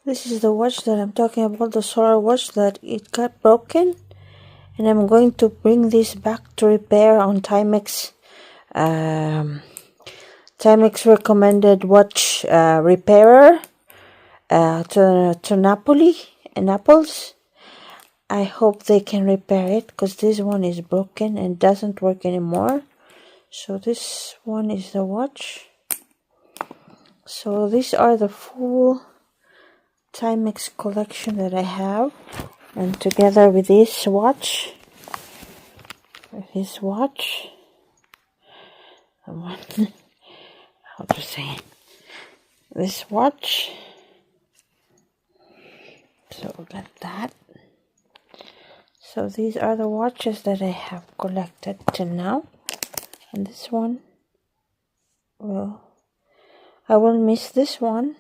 This is the watch that I'm talking about, the solar watch that it got broken, and I'm going to bring this back to repair on Timex. Timex recommended watch repairer to Naples. I hope they can repair it because this one is broken and doesn't work anymore. So this one is the watch. So these are the full Timex collection that I have, and together with this watch, the one, how to say, this watch. So like that. So these are the watches that I have collected till now, and this one, well, I will miss this one.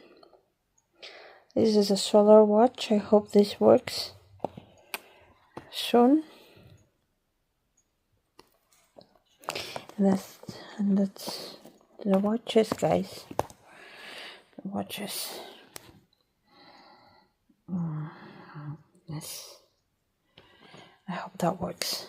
This is a solar watch. I hope this works soon. And that's the watches, guys. The watches. Yes. I hope that works.